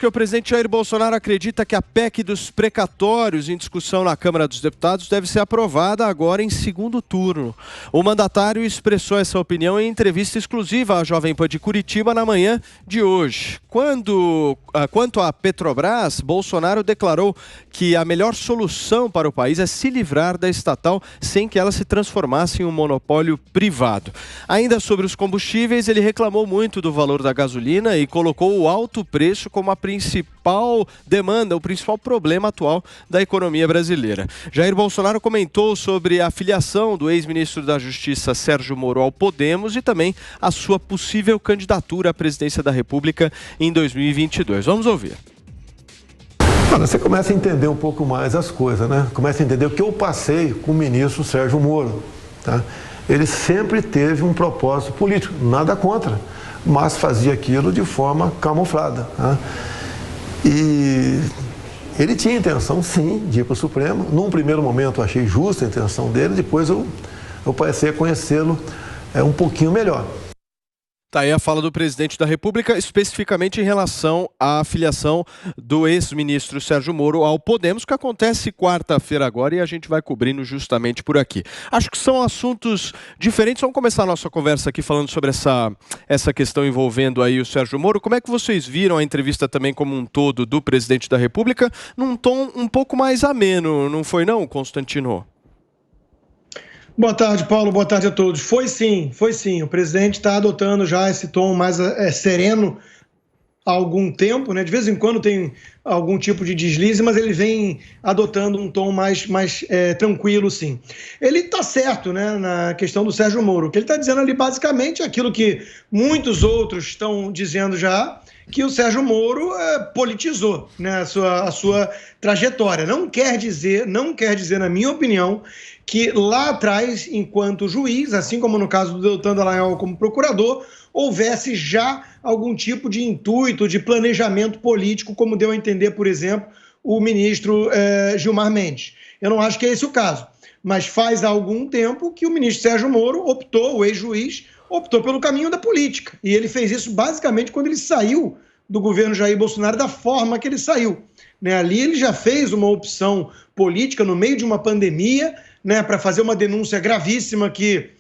Porque o presidente Jair Bolsonaro acredita que a PEC dos precatórios em discussão na Câmara dos Deputados deve ser aprovada agora em segundo turno. O mandatário expressou essa opinião em entrevista exclusiva à Jovem Pan de Curitiba na manhã de hoje. Quanto à Petrobras, Bolsonaro declarou que a melhor solução para o país é se livrar da estatal sem que ela se transformasse em um monopólio privado. Ainda sobre os combustíveis, ele reclamou muito do valor da gasolina e colocou o alto preço como a principal demanda, o principal problema atual da economia brasileira. Jair Bolsonaro comentou sobre a filiação do ex-ministro da Justiça Sérgio Moro ao Podemos e também a sua possível candidatura à presidência da República em 2022. Vamos ouvir. Você começa a entender um pouco mais as coisas, né? Começa a entender o que eu passei com o ministro Sérgio Moro, tá? Ele sempre teve um propósito político, nada contra, mas fazia aquilo de forma camuflada, tá? E ele tinha intenção, sim, de ir para o Supremo. Num primeiro momento eu achei justa a intenção dele, depois eu passei a conhecê-lo um pouquinho melhor. Tá aí a fala do presidente da República, especificamente em relação à filiação do ex-ministro Sérgio Moro ao Podemos, que acontece quarta-feira agora e a gente vai cobrindo justamente por aqui. Acho que são assuntos diferentes. Vamos começar a nossa conversa aqui falando sobre essa questão envolvendo aí o Sérgio Moro. Como é que vocês viram a entrevista também como um todo do presidente da República num tom um pouco mais ameno, não foi não, Constantino? Boa tarde, Paulo. Boa tarde a todos. Foi sim. O presidente está adotando já esse tom mais sereno há algum tempo, né? De vez em quando tem algum tipo de deslize, mas ele vem adotando um tom mais tranquilo, sim. Ele está certo, né, na questão do Sérgio Moro. O que ele está dizendo ali, basicamente, é aquilo que muitos outros estão dizendo já, que o Sérgio Moro politizou, né, a sua trajetória. Não quer dizer, na minha opinião, que lá atrás, enquanto juiz, assim como no caso do Deltan Dallagnol como procurador, houvesse já algum tipo de intuito, de planejamento político, como deu a entender, por exemplo, o ministro Gilmar Mendes. Eu não acho que é esse o caso, mas faz algum tempo que o ministro Sérgio Moro o ex-juiz, optou pelo caminho da política. E ele fez isso basicamente quando ele saiu do governo Jair Bolsonaro da forma que ele saiu, né? Ali ele já fez uma opção política no meio de uma pandemia, né, para fazer uma denúncia gravíssima que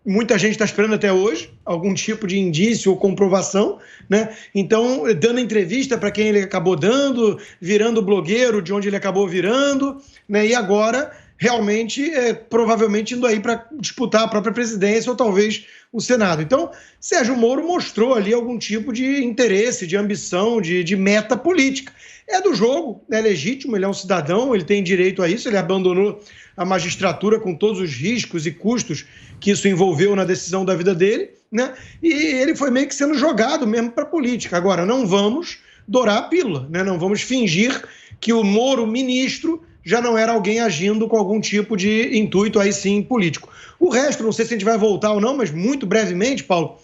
muita gente está esperando até hoje, algum tipo de indício ou comprovação, né? Então, dando entrevista para quem ele acabou dando, virando blogueiro de onde ele acabou virando, né? E agora, realmente, provavelmente indo aí para disputar a própria presidência ou talvez o Senado. Então, Sérgio Moro mostrou ali algum tipo de interesse, de ambição, de meta política. É do jogo, é legítimo, ele é um cidadão, ele tem direito a isso, ele abandonou a magistratura com todos os riscos e custos que isso envolveu na decisão da vida dele, né? E ele foi meio que sendo jogado mesmo para a política. Agora, não vamos dourar a pílula, né? Não vamos fingir que o Moro, ministro, já não era alguém agindo com algum tipo de intuito aí sim político. O resto, não sei se a gente vai voltar ou não, mas muito brevemente, Paulo,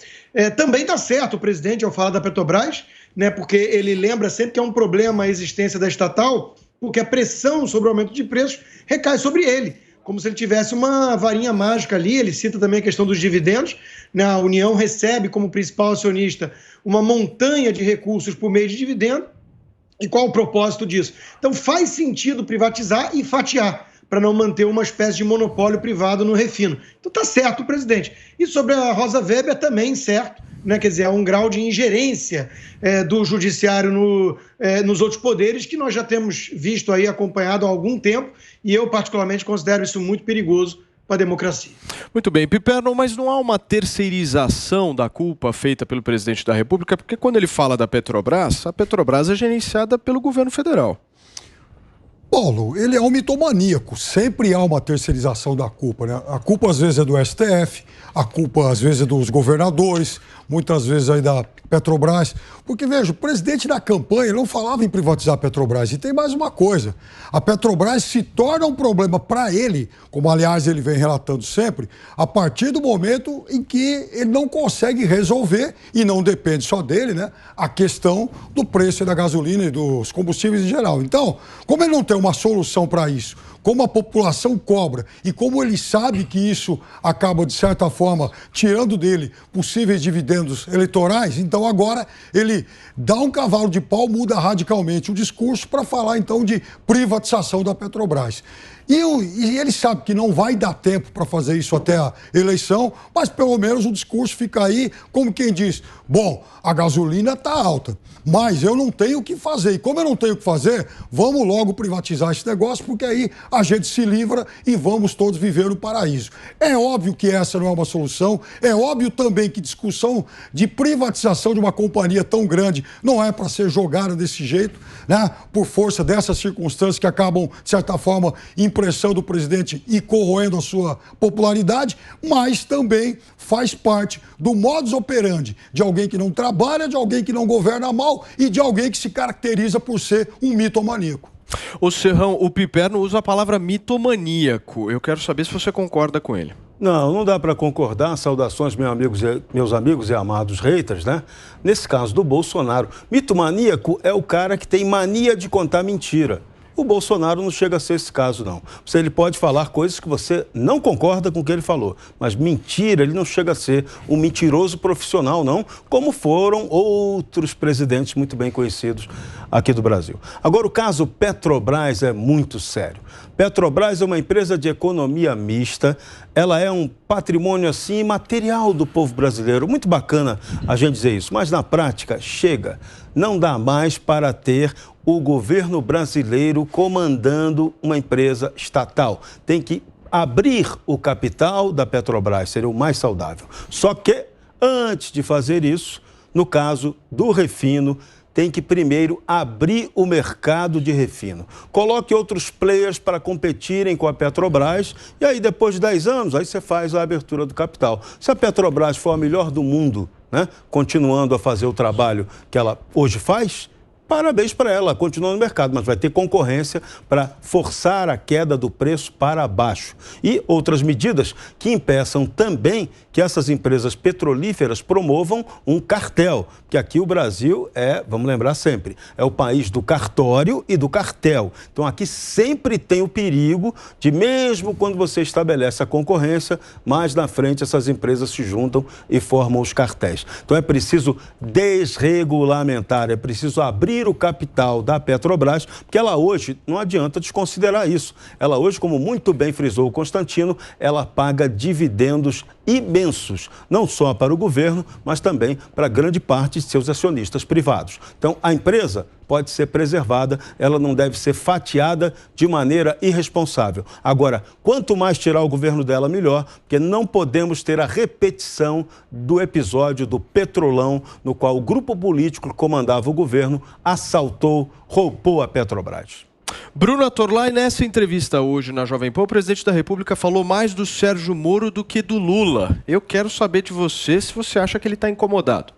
também está certo o presidente ao falar da Petrobras, né? Porque ele lembra sempre que é um problema a existência da estatal, porque a pressão sobre o aumento de preços recai sobre ele, como se ele tivesse uma varinha mágica ali. Ele cita também a questão dos dividendos, né? A União recebe como principal acionista uma montanha de recursos por meio de dividendo. E qual o propósito disso? Então faz sentido privatizar e fatiar, para não manter uma espécie de monopólio privado no refino. Então está certo o presidente. E sobre a Rosa Weber também certo, né? Quer dizer, há um grau de ingerência do judiciário nos outros poderes que nós já temos visto aí, acompanhado há algum tempo, e eu particularmente considero isso muito perigoso para a democracia. Muito bem, Piperno, mas não há uma terceirização da culpa feita pelo presidente da República? Porque quando ele fala da Petrobras, a Petrobras é gerenciada pelo governo federal. Paulo, ele é um mitomaníaco, sempre há uma terceirização da culpa, né? A culpa às vezes é do STF, a culpa às vezes é dos governadores, muitas vezes aí da Petrobras, porque veja, o presidente da campanha não falava em privatizar a Petrobras, e tem mais uma coisa, a Petrobras se torna um problema para ele, como aliás ele vem relatando sempre, a partir do momento em que ele não consegue resolver, e não depende só dele, né, a questão do preço da gasolina e dos combustíveis em geral. Então, como ele não tem uma solução para isso, como a população cobra e como ele sabe que isso acaba, de certa forma, tirando dele possíveis dividendos eleitorais, então agora ele dá um cavalo de pau, muda radicalmente o discurso para falar, então, de privatização da Petrobras. E ele sabe que não vai dar tempo para fazer isso até a eleição, mas pelo menos o discurso fica aí como quem diz, bom, a gasolina está alta, mas eu não tenho o que fazer. E como eu não tenho o que fazer, vamos logo privatizar esse negócio, porque aí a gente se livra e vamos todos viver no paraíso. É óbvio que essa não é uma solução, é óbvio também que discussão de privatização de uma companhia tão grande não é para ser jogada desse jeito, né? Por força dessas circunstâncias que acabam, de certa forma, pressão do presidente e corroendo a sua popularidade, mas também faz parte do modus operandi de alguém que não trabalha, de alguém que não governa mal e de alguém que se caracteriza por ser um mitomaníaco. O Serrão, o Piperno usa a palavra mitomaníaco. Eu quero saber se você concorda com ele. Não dá para concordar. Saudações, meus amigos e amados haters, né? Nesse caso do Bolsonaro, mitomaníaco é o cara que tem mania de contar mentira. O Bolsonaro não chega a ser esse caso, não. Ele pode falar coisas que você não concorda com o que ele falou, mas mentira, ele não chega a ser um mentiroso profissional, não, como foram outros presidentes muito bem conhecidos aqui do Brasil. Agora, o caso Petrobras é muito sério. Petrobras é uma empresa de economia mista, ela é um patrimônio, assim, material do povo brasileiro. Muito bacana a gente dizer isso, mas na prática, chega. Não dá mais para ter o governo brasileiro comandando uma empresa estatal. Tem que abrir o capital da Petrobras, seria o mais saudável. Só que, antes de fazer isso, no caso do refino, tem que primeiro abrir o mercado de refino. Coloque outros players para competirem com a Petrobras e aí depois de 10 anos, aí você faz a abertura do capital. Se a Petrobras for a melhor do mundo, né, continuando a fazer o trabalho que ela hoje faz, parabéns para ela, continua no mercado, mas vai ter concorrência para forçar a queda do preço para baixo. E outras medidas que impeçam também que essas empresas petrolíferas promovam um cartel, que aqui o Brasil é, vamos lembrar sempre, é o país do cartório e do cartel. Então aqui sempre tem o perigo de, mesmo quando você estabelece a concorrência, mais na frente essas empresas se juntam e formam os cartéis. Então é preciso desregulamentar, é preciso abrir o capital da Petrobras, porque ela hoje, não adianta desconsiderar isso, ela hoje, como muito bem frisou o Constantino, ela paga dividendos imensos, não só para o governo, mas também para grande parte de seus acionistas privados. Então, a empresa pode ser preservada, ela não deve ser fatiada de maneira irresponsável. Agora, quanto mais tirar o governo dela, melhor, porque não podemos ter a repetição do episódio do Petrolão, no qual o grupo político que comandava o governo assaltou, roubou a Petrobras. Bruna Torlai, nessa entrevista hoje na Jovem Pan, o presidente da República falou mais do Sérgio Moro do que do Lula. Eu quero saber de você se você acha que ele está incomodado.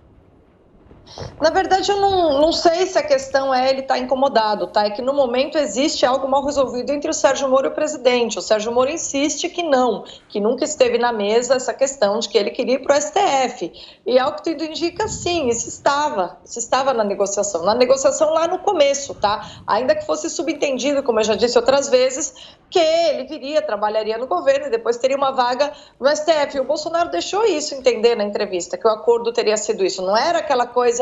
Na verdade, eu não sei se a questão é ele estar incomodado, tá? É que no momento existe algo mal resolvido entre o Sérgio Moro e o presidente. O Sérgio Moro insiste que não, que nunca esteve na mesa essa questão de que ele queria ir para o STF. E ao que tudo indica, sim, isso estava na negociação lá no começo, tá? Ainda que fosse subentendido, como eu já disse outras vezes, que ele viria, trabalharia no governo e depois teria uma vaga no STF. E o Bolsonaro deixou isso entender na entrevista, que o acordo teria sido isso. Não era aquela coisa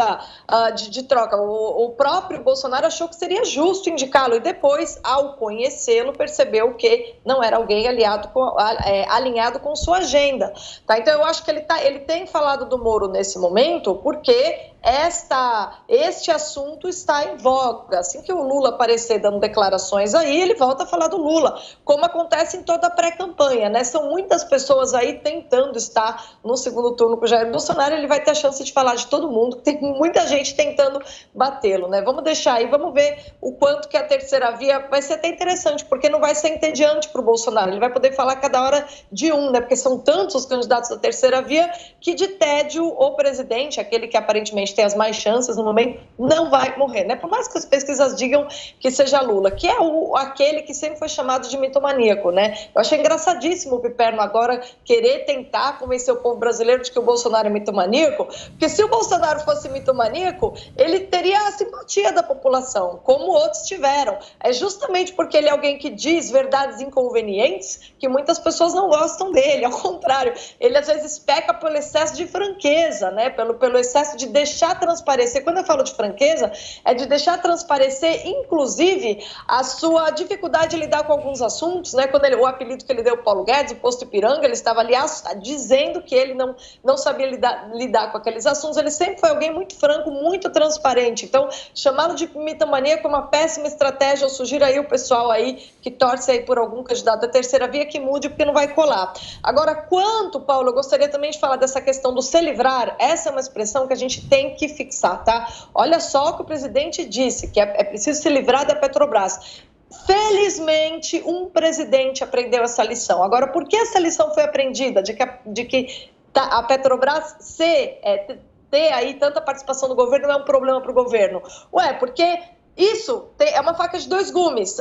de troca. O próprio Bolsonaro achou que seria justo indicá-lo e depois, ao conhecê-lo, percebeu que não era alguém alinhado com sua agenda. Tá? Então, eu acho que ele tem falado do Moro nesse momento porque este assunto está em voga. Assim que o Lula aparecer dando declarações aí, ele volta a falar do Lula, como acontece em toda a pré-campanha, né? São muitas pessoas aí tentando estar no segundo turno com o Jair Bolsonaro, ele vai ter a chance de falar de todo mundo, tem muita gente tentando batê-lo, né? Vamos deixar aí, vamos ver o quanto que a terceira via vai ser até interessante, porque não vai ser entediante para o Bolsonaro, ele vai poder falar cada hora de um, né? Porque são tantos os candidatos da terceira via que de tédio o presidente, aquele que aparentemente presidente tem as mais chances no momento, não vai morrer, né? Por mais que as pesquisas digam que seja Lula, que é aquele que sempre foi chamado de mitomaníaco, né? Eu achei engraçadíssimo o Piperno agora querer tentar convencer o povo brasileiro de que o Bolsonaro é mitomaníaco, porque se o Bolsonaro fosse mitomaníaco, ele teria a simpatia da população, como outros tiveram. É justamente porque ele é alguém que diz verdades inconvenientes que muitas pessoas não gostam dele. Ao contrário, ele às vezes peca pelo excesso de franqueza, né? Pelo excesso de deixar transparecer. Quando eu falo de franqueza, é de deixar transparecer, inclusive, a sua dificuldade de lidar com alguns assuntos, né? Quando o apelido que ele deu ao Paulo Guedes, o posto Ipiranga, ele estava ali dizendo que ele não sabia lidar com aqueles assuntos. Ele sempre foi alguém muito franco, muito transparente. Então, chamá-lo de mitomaníaco é uma péssima estratégia. Eu sugiro aí o pessoal aí que torce aí por algum candidato da terceira via que mude, porque não vai colar. Agora, quanto, Paulo, eu gostaria também de falar dessa questão do se livrar. Essa é uma expressão que a gente tem que fixar, tá? Olha só o que o presidente disse, que é preciso se livrar da Petrobras. Felizmente, um presidente aprendeu essa lição. Agora, por que essa lição foi aprendida? De que a Petrobras ter aí tanta participação do governo não é um problema para o governo. Porque isso é uma faca de dois gumes.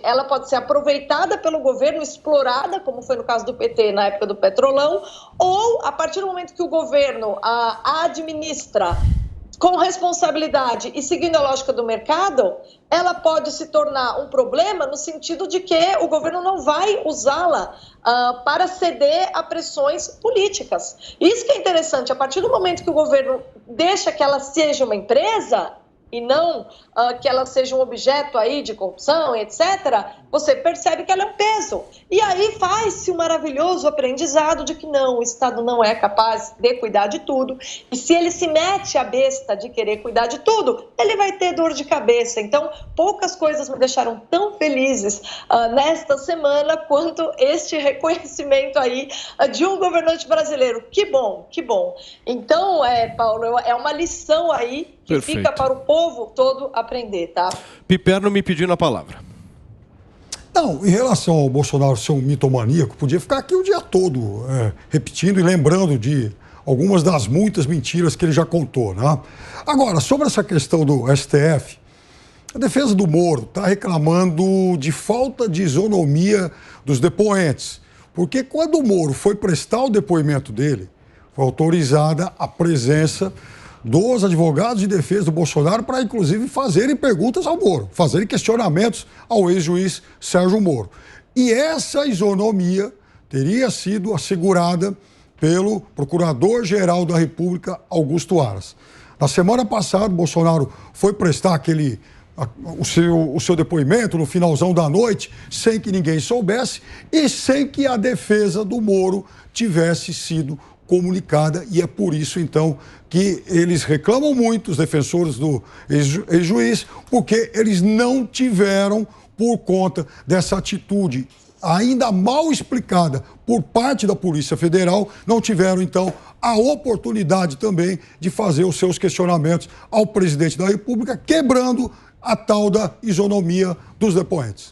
Ela pode ser aproveitada pelo governo, explorada, como foi no caso do PT na época do Petrolão, ou a partir do momento que o governo administra com responsabilidade e seguindo a lógica do mercado, ela pode se tornar um problema no sentido de que o governo não vai usá-la para ceder a pressões políticas. Isso que é interessante, a partir do momento que o governo deixa que ela seja uma empresa e não que ela seja um objeto aí de corrupção, etc., você percebe que ela é um peso. E aí faz-se um maravilhoso aprendizado de que não, o Estado não é capaz de cuidar de tudo. E se ele se mete a besta de querer cuidar de tudo, ele vai ter dor de cabeça. Então, poucas coisas me deixaram tão felizes nesta semana quanto este reconhecimento aí de um governante brasileiro. Que bom, que bom. Então, Paulo, é uma lição aí que Perfeito. Fica para o povo todo aprender, tá? Piperno me pedindo a palavra. Não, em relação ao Bolsonaro ser um mitomaníaco, podia ficar aqui o dia todo repetindo e lembrando de algumas das muitas mentiras que ele já contou, né? Agora, sobre essa questão do STF, a defesa do Moro está reclamando de falta de isonomia dos depoentes, porque quando o Moro foi prestar o depoimento dele, foi autorizada a presença dos advogados de defesa do Bolsonaro para, inclusive, fazerem perguntas ao Moro, fazerem questionamentos ao ex-juiz Sérgio Moro. E essa isonomia teria sido assegurada pelo Procurador-Geral da República, Augusto Aras. Na semana passada, Bolsonaro foi prestar o seu depoimento no finalzão da noite, sem que ninguém soubesse e sem que a defesa do Moro tivesse sido comunicada, e é por isso, então, que eles reclamam muito, os defensores do ex-juiz, porque eles não tiveram, por conta dessa atitude ainda mal explicada por parte da Polícia Federal, não tiveram, então, a oportunidade também de fazer os seus questionamentos ao presidente da República, quebrando a tal da isonomia dos depoentes.